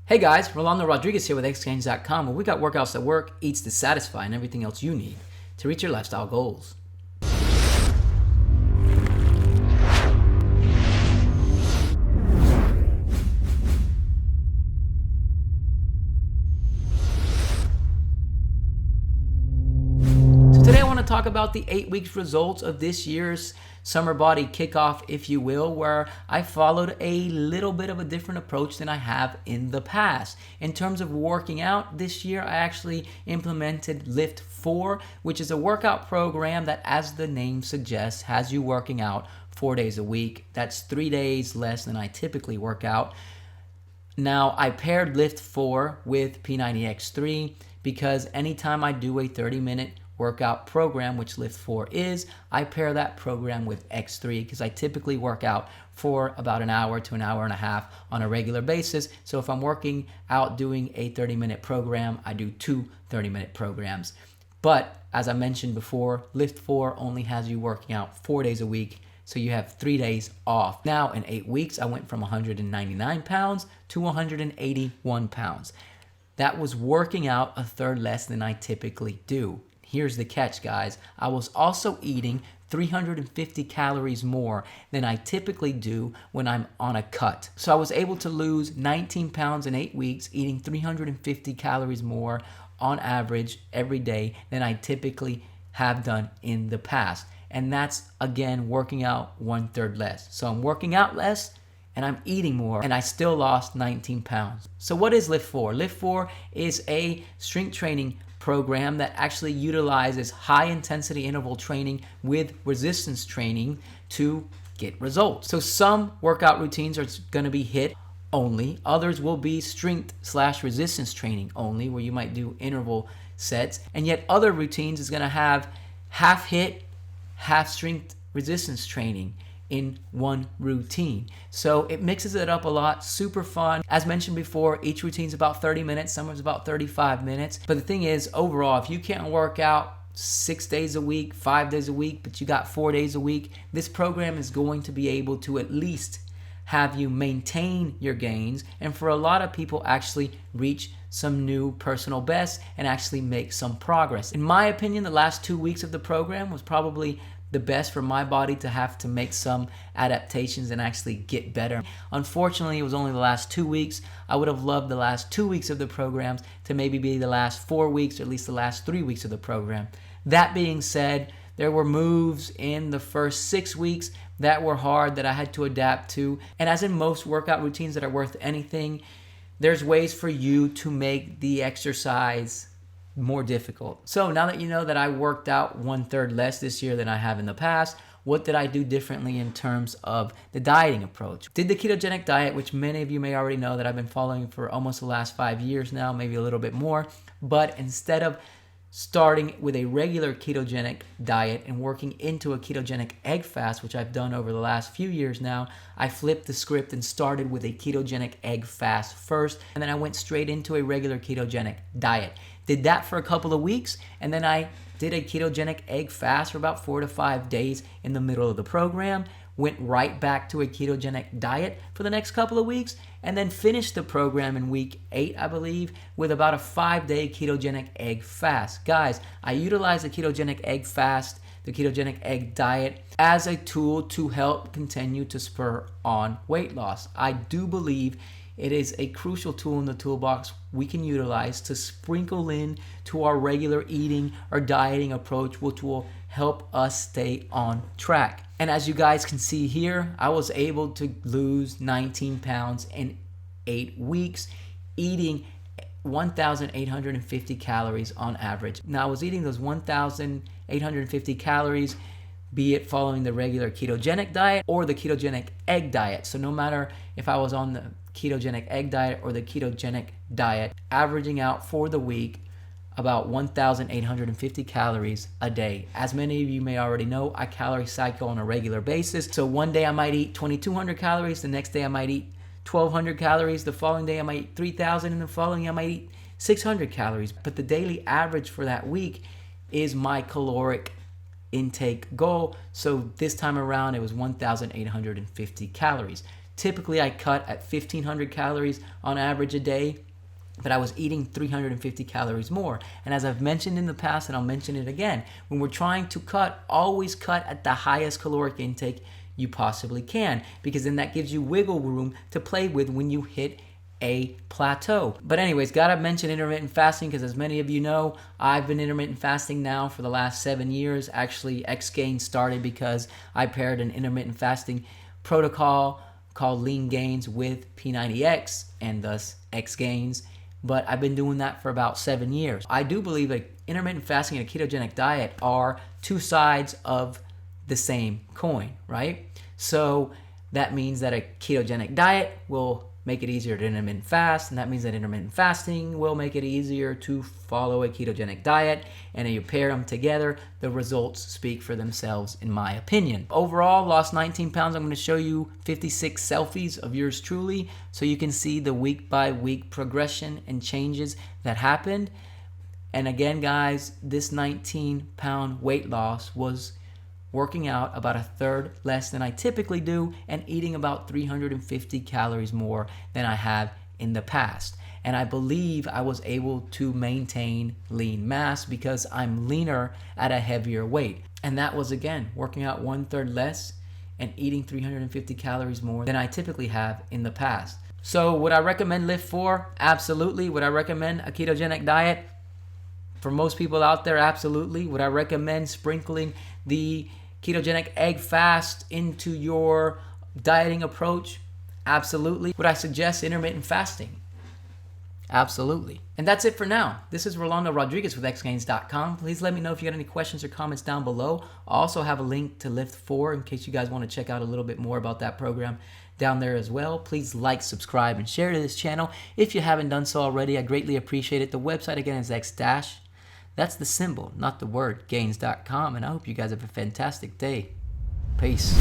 Hey guys, Rolando Rodriguez here with Xgains.com, where we got workouts that work, eats to satisfy, and everything else you need to reach your lifestyle goals. So today I want to talk about the 8 weeks results of this year's summer body kickoff, if you will, where I followed a little bit of a different approach than I have in the past. In terms of working out this year, I actually implemented LIIFT 4, which is a workout program that, as the name suggests, has you working out 4 days a week. That's 3 days less than I typically work out. Now, I paired LIIFT 4 with P90X3 because anytime I do a 30-minute workout program, which LIIFT 4 is, I pair that program with X3 because I typically work out for about an hour to an hour and a half on a regular basis. So if I'm working out doing a 30-minute program, I do two 30-minute programs. But as I mentioned before, LIIFT 4 only has you working out 4 days a week, so you have 3 days off. Now, in 8 weeks, I went from 199 pounds to 181 pounds. That was working out a third less than I typically do. Here's the catch, guys. I was also eating 350 calories more than I typically do when I'm on a cut. So I was able to lose 19 pounds in 8 weeks, eating 350 calories more on average every day than I typically have done in the past. And that's, again, working out 1/3 less. So I'm working out less and I'm eating more, and I still lost 19 pounds. So what is LIIFT 4? LIIFT 4 is a strength training program that actually utilizes high intensity interval training with resistance training to get results. So some workout routines are going to be HIIT only. Others will be strength/resistance training only, where you might do interval sets. And yet other routines is going to have half HIIT, half strength resistance training in one routine. So it mixes it up a lot, super fun. As mentioned before, each routine's about 30 minutes, some is about 35 minutes. But the thing is, overall, if you can't work out 6 days a week, 5 days a week, but you got 4 days a week, this program is going to be able to at least have you maintain your gains, and for a lot of people actually reach some new personal bests and actually make some progress. In my opinion, the last 2 weeks of the program was probably the best for my body to have to make some adaptations and actually get better. Unfortunately, it was only the last 2 weeks. I would have loved the last 2 weeks of the programs to maybe be the last 4 weeks, or at least the last 3 weeks of the program. That being said, there were moves in the first 6 weeks that were hard that I had to adapt to. And as in most workout routines that are worth anything, there's ways for you to make the exercise more difficult. So now that you know that I worked out 1/3 less this year than I have in the past, what did I do differently in terms of the dieting approach? Did the ketogenic diet, which many of you may already know that I've been following for almost the last 5 years now, maybe a little bit more. But instead of starting with a regular ketogenic diet and working into a ketogenic egg fast, which I've done over the last few years now, I flipped the script and started with a ketogenic egg fast first, and then I went straight into a regular ketogenic diet. Did that for a couple of weeks, and then I did a ketogenic egg fast for about 4 to 5 days in the middle of the program, went right back to a ketogenic diet for the next couple of weeks, and then finished the program in week 8, I believe, with about a 5-day ketogenic egg fast. Guys, I utilize the ketogenic egg fast, the ketogenic egg diet, as a tool to help continue to spur on weight loss. I do believe it is a crucial tool in the toolbox we can utilize to sprinkle in to our regular eating or dieting approach, which will help us stay on track. And as you guys can see here, I was able to lose 19 pounds in 8 weeks, eating 1,850 calories on average. Now, I was eating those 1,850 calories, be it following the regular ketogenic diet or the ketogenic egg diet. So no matter if I was on the ketogenic egg diet or the ketogenic diet, averaging out for the week about 1,850 calories a day. As many of you may already know, I calorie cycle on a regular basis. So one day I might eat 2,200 calories, the next day I might eat 1,200 calories, the following day I might eat 3,000, and the following I might eat 600 calories. But the daily average for that week is my caloric intake goal. So this time around it was 1,850 calories. Typically, I cut at 1,500 calories on average a day, but I was eating 350 calories more. And as I've mentioned in the past, and I'll mention it again, when we're trying to cut, always cut at the highest caloric intake you possibly can, because then that gives you wiggle room to play with when you hit a plateau. But anyways, gotta mention intermittent fasting, because as many of you know, I've been intermittent fasting now for the last 7 years. Actually, X Gains started because I paired an intermittent fasting protocol called Lean Gains with P90X, and thus X Gains. But I've been doing that for about 7 years. I do believe that intermittent fasting and a ketogenic diet are two sides of the same coin, right? So that means that a ketogenic diet will make it easier to intermittent fast, and that means that intermittent fasting will make it easier to follow a ketogenic diet, and you pair them together, the results speak for themselves in my opinion. Overall, lost 19 pounds. I'm going to show you 56 selfies of yours truly so you can see the week by week progression and changes that happened. And again, guys, this 19-pound weight loss was working out about a third less than I typically do and eating about 350 calories more than I have in the past. And I believe I was able to maintain lean mass because I'm leaner at a heavier weight. And that was, again, working out 1/3 less and eating 350 calories more than I typically have in the past. So would I recommend LIIFT 4? Absolutely. Would I recommend a ketogenic diet? For most people out there, absolutely. Would I recommend sprinkling the ketogenic egg fast into your dieting approach? Absolutely. Would I suggest intermittent fasting? Absolutely. And that's it for now. This is Rolando Rodriguez with xgains.com. Please let me know if you got any questions or comments down below. I also have a link to LIIFT 4 in case you guys want to check out a little bit more about that program down there as well. Please like, subscribe, and share to this channel if you haven't done so already. I greatly appreciate it. The website again is x-. That's the symbol, not the word, gains.com. And I hope you guys have a fantastic day. Peace.